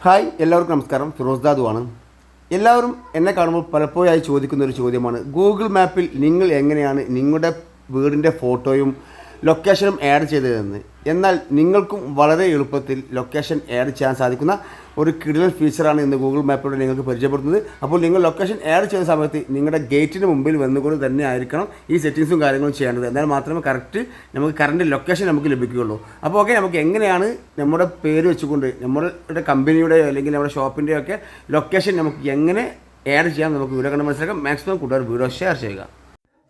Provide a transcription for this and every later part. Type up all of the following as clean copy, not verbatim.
Hi എല്ലാവർക്കും നമസ്കാരം. ഫിറോസ് ദാദുവാണ്. എല്ലാവരും എന്നെ കാണുമ്പോൾ പലപ്പോഴായി ചോദിക്കുന്ന ഒരു ചോദ്യമാണ്, ഗൂഗിൾ മാപ്പിൽ നിങ്ങൾ എങ്ങനെയാണ് നിങ്ങളുടെ വീടിൻ്റെ ഫോട്ടോയും ലൊക്കേഷനും ആഡ് ചെയ്തതെന്ന്. എന്നാൽ നിങ്ങൾക്കും വളരെ എളുപ്പത്തിൽ ലൊക്കേഷൻ ആഡ് ചെയ്യാൻ സാധിക്കുന്ന ഒരു കിടിലൻ ഫീച്ചറാണ് ഇന്ന് ഗൂഗിൾ മാപ്പിലൂടെ നിങ്ങൾക്ക് പരിചയപ്പെടുത്തുന്നത്. അപ്പോൾ നിങ്ങൾ ലൊക്കേഷൻ ആഡ് ചെയ്യുന്ന സമയത്ത് നിങ്ങളുടെ ഗേറ്റിന് മുമ്പിൽ വന്നുകൊണ്ട് തന്നെ ആയിരിക്കണം ഈ സെറ്റിങ്സും കാര്യങ്ങളും ചെയ്യേണ്ടത്. എന്നാൽ മാത്രമേ നമുക്ക് കറണ്ട് ലൊക്കേഷൻ നമുക്ക് ലഭിക്കുകയുള്ളൂ. അപ്പോൾ ഓക്കെ, നമുക്ക് എങ്ങനെയാണ് നമ്മുടെ പേര് വെച്ചുകൊണ്ട് നമ്മുടെ കമ്പനിയുടെയോ അല്ലെങ്കിൽ നമ്മുടെ ഷോപ്പിൻ്റെയോ ഒക്കെ ലൊക്കേഷൻ നമുക്ക് എങ്ങനെ ആഡ് ചെയ്യാം നമുക്ക് വീഡിയോ കണ്ട് മനസ്സിലാക്കാം. മാക്സിമം കൂട്ടുകാർ വീഡിയോ ഷെയർ ചെയ്യുക.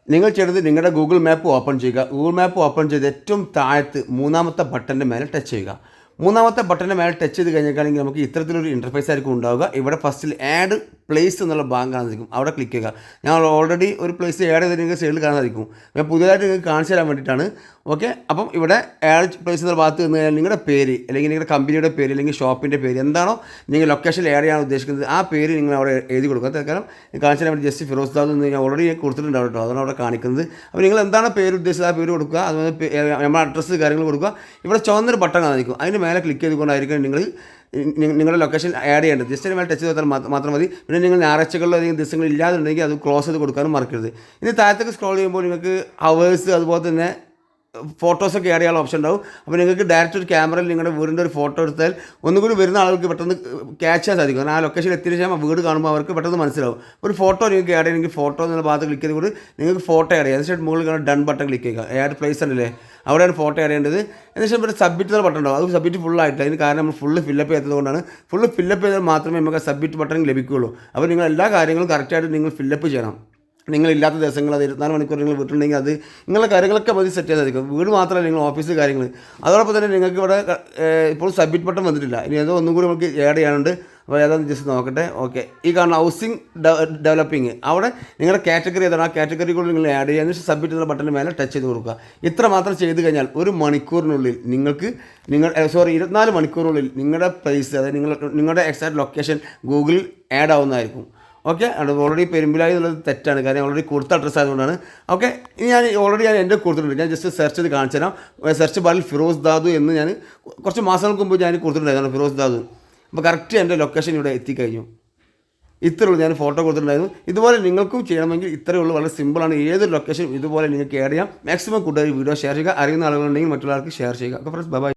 നിങ്ങൾ ചെയ്തത് നിങ്ങളുടെ ഗൂഗിൾ മാപ്പ് ഓപ്പൺ ചെയ്യുക. ഗൂഗിൾ മാപ്പ് ഓപ്പൺ ചെയ്ത് ഏറ്റവും താഴത്ത് മൂന്നാമത്തെ ബട്ടൻ്റെ മേലെ ടച്ച് ചെയ്യുക. മൂന്നാമത്തെ ബട്ടൻ്റെ മേലെ ടച്ച് ചെയ്ത് കഴിഞ്ഞാൽ നമുക്ക് ഇത്തരത്തിലൊരു ഇൻ്റർഫേസ് ആയിരിക്കും ഉണ്ടാവുക. ഇവിടെ ഫസ്റ്റിൽ ആഡ് പ്ലേസ് എന്നുള്ള ഭാഗം കാണാൻ സാധിക്കും. അവിടെ ക്ലിക്ക് ചെയ്യുക. ഞാൻ ഓൾറെഡി ഒരു പ്ലേസ് ആഡ് ചെയ്ത് നിങ്ങൾക്ക് സൈഡിൽ കാണാൻ സാധിക്കും. ഞാൻ പുതിയതായിട്ട് നിങ്ങൾക്ക് കാണിച്ചു തരാൻ വേണ്ടിയിട്ടാണ്. ഓക്കെ, അപ്പം ഇവിടെ ആഡ് പ്ലേസ് എന്നുള്ള ഭാഗത്ത് നിന്ന് കഴിഞ്ഞാൽ നിങ്ങളുടെ പേര് അല്ലെങ്കിൽ നിങ്ങളുടെ കമ്പനിയുടെ പേര് അല്ലെങ്കിൽ ഷോപ്പിൻ്റെ പേര് എന്താണോ നിങ്ങൾ ലൊക്കേഷനിൽ ആഡ് ചെയ്യാൻ ഉദ്ദേശിക്കുന്നത് ആ പേര് നിങ്ങൾ അവിടെ എഴുതി കൊടുക്കുക. തൽക്കാലം കാണിച്ചു തരാൻ വേണ്ടി ജസ്റ്റ് ഫിറോസ് ദാദു എന്ന് ഞാൻ ഓൾറെഡി കൊടുത്തിട്ടുണ്ടാവും കേട്ടോ, അതാണ് അവിടെ കാണിക്കുന്നത്. അപ്പോൾ നിങ്ങൾ എന്താണ് പേര് ഉദ്ദേശിച്ചത് ആ പേര് കൊടുക്കുക. അതുപോലെ നമ്മുടെ അഡ്രസ്സ് കാര്യങ്ങൾ കൊടുക്കുക. ഇവിടെ ചുവന്നൊരു ബട്ടൺ കാണിക്കും, അതിന് മേലെ ക്ലിക്ക് ചെയ്തുകൊണ്ടായിരിക്കും നിങ്ങളുടെ ലൊക്കേഷൻ ആഡ് ചെയ്യേണ്ടത്. ജസ്റ്റ് മേലെ ടച്ച് ചെയ്താൽ മാത്രം മതി. പിന്നെ നിങ്ങൾ ഞായറാഴ്ചകളിലോ അല്ലെങ്കിൽ ദിവസങ്ങളിൽ ഇല്ലാതുണ്ടെങ്കിൽ അത് ക്ലോസ് ചെയ്ത് കൊടുക്കാനും മറക്കരുത്. ഇനി താഴത്തേക്ക് സ്ക്രോൾ ചെയ്യുമ്പോൾ നിങ്ങൾക്ക് ഹവേഴ്സ് അതുപോലെ തന്നെ ഫോട്ടോസൊക്കെ ആഡ് ചെയ്യാനുള്ള ഓപ്ഷൻ ഉണ്ടാവും. അപ്പോൾ നിങ്ങൾക്ക് ഡയറക്റ്റ് ഒരു ക്യാമറയിൽ നിങ്ങളുടെ വീടിൻ്റെ ഒരു ഫോട്ടോ എടുത്താൽ ഒന്നുകൂടി വരുന്ന ആളുകൾക്ക് പെട്ടെന്ന് ക്യാച്ച് ചെയ്യാൻ സാധിക്കും. കാരണം ആ ലൊക്കേഷനിൽ എത്തിയതിനു ശേഷം വീട് കാണുമ്പോൾ അവർക്ക് പെട്ടെന്ന് മനസ്സിലാവും. ഒരു ഫോട്ടോ നിങ്ങൾക്ക് ആഡ് ചെയ്യണമെങ്കിൽ ഫോട്ടോ എന്നുള്ള ഭാഗത്ത് ക്ലിക്ക് ചെയ്തുകൊണ്ട് നിങ്ങൾക്ക് ഫോട്ടോ ആഡ് ചെയ്യാം. അതിനുശേഷം മുകളിൽ കാണാൻ ഡൺ ബട്ടൺ ക്ലിക്ക് ചെയ്യുക. ആഡ് പ്ലേസ് ഉണ്ടല്ലേ, അവിടെയാണ് ഫോട്ടോ ആഡ് ചെയ്യേണ്ടത്. അതിനുശേഷം ഇവിടെ സബ്മിറ്റ് എന്ന ബട്ടൺ ഉണ്ടാവും. അത് സബ്മിറ്റ് ഫുള്ളായിട്ടില്ല. അതിന് കാരണം നമ്മൾ ഫുള്ള് ഫില്ലപ്പ് ചെയ്യാത്തത് കൊണ്ടാണ്. ഫുള്ള് ഫില്ലപ്പ് ചെയ്താൽ മാത്രമേ നമുക്ക് സബ്മിറ്റ് ബട്ടൺ ലഭിക്കുകയുള്ളൂ. അപ്പോൾ നിങ്ങൾ എല്ലാ കാര്യങ്ങളും കറക്റ്റായിട്ട് നിങ്ങൾ ഫില്ലപ്പ് ചെയ്യണം. നിങ്ങളില്ലാത്ത ദിവസങ്ങൾ അത് 24 മണിക്കൂർ നിങ്ങൾ വീട്ടിലുണ്ടെങ്കിൽ അത് നിങ്ങളുടെ കാര്യങ്ങളൊക്കെ മതി സെറ്റ് ചെയ്യാൻ സാധിക്കും. വീട് മാത്രമല്ല, നിങ്ങൾ ഓഫീസ് കാര്യങ്ങൾ. അതോടൊപ്പം തന്നെ നിങ്ങൾക്ക് ഇവിടെ ഇപ്പോൾ സബ്മിറ്റ് ബട്ടൺ വന്നിട്ടില്ല. ഇനി ഏതോ ഒന്നും കൂടി നമുക്ക് ആഡ് ചെയ്യാനുണ്ട്. അപ്പോൾ ഏതാണെന്ന് ജസ്റ്റ് നോക്കട്ടെ. ഓക്കെ, ഈ കാണുന്ന ഹൗസിംഗ് ഡെവലപ്പിംഗ്, അവിടെ നിങ്ങളുടെ കാറ്റഗറി ഏതാണ് ആ കാറ്റഗറിക്കുള്ളിൽ നിങ്ങൾ ആഡ് ചെയ്യുക. എന്നിട്ട് സബ്മിറ്റ് ചെയ്യുന്ന ബട്ടണിന് മേലെ ടച്ച് ചെയ്ത് കൊടുക്കുക. ഇത്ര മാത്രം ചെയ്ത് കഴിഞ്ഞാൽ ഒരു മണിക്കൂറിനുള്ളിൽ 24 മണിക്കൂറിനുള്ളിൽ നിങ്ങളുടെ പ്ലേസ്, അതായത് നിങ്ങളുടെ എക്സാക്ട് ലൊക്കേഷൻ ഗൂഗിളിൽ ആഡ് ആവുന്നതായിരിക്കും. ഓക്കെ, അത് ഓൾറെഡി പെരുമ്പിലായി എന്നുള്ളത് തെറ്റാണ്, കാരണം ഓൾറെഡി കൊടുത്ത അഡ്രസ്സ് ആയതുകൊണ്ടാണ്. ഓക്കെ, ഇനി ഞാൻ എൻ്റെ കൊടുത്തിട്ടുണ്ട്. ഞാൻ ജസ്റ്റ് സെർച്ച് ചെയ്ത് കാണിച്ചു തരാം. സെർച്ച് ബാറിൽ ഫിറോസ് ദാദു എന്ന് ഞാൻ കുറച്ച് മാസങ്ങൾക്ക് മുമ്പ് ഞാൻ കൊടുത്തിട്ടുണ്ടായിരുന്നു, ഫിറോസ് ദാദു. അപ്പോൾ കറക്റ്റ് എൻ്റെ ലൊക്കേഷൻ ഇവിടെ എത്തിക്കഴിഞ്ഞു. ഇത്രയേ ഉള്ളൂ, ഞാൻ ഫോട്ടോ കൊടുത്തിട്ടുണ്ടായിരുന്നു. ഇതുപോലെ നിങ്ങൾക്കും ചെയ്യണമെങ്കിൽ ഇത്രയേ ഉള്ളൂ, വളരെ സിമ്പിളാണ്. ഏതൊരു ലൊക്കേഷൻ ഇതുപോലെ നിങ്ങൾക്ക് ആഡ് ചെയ്യാം. മാക്സിമം കൂടുതൽ വീഡിയോ ഷെയർ ചെയ്യുക. അറിയുന്ന ആളുകളുണ്ടെങ്കിൽ മറ്റുള്ളവർക്ക് ഷെയർ ചെയ്യുക. Okay friends, by.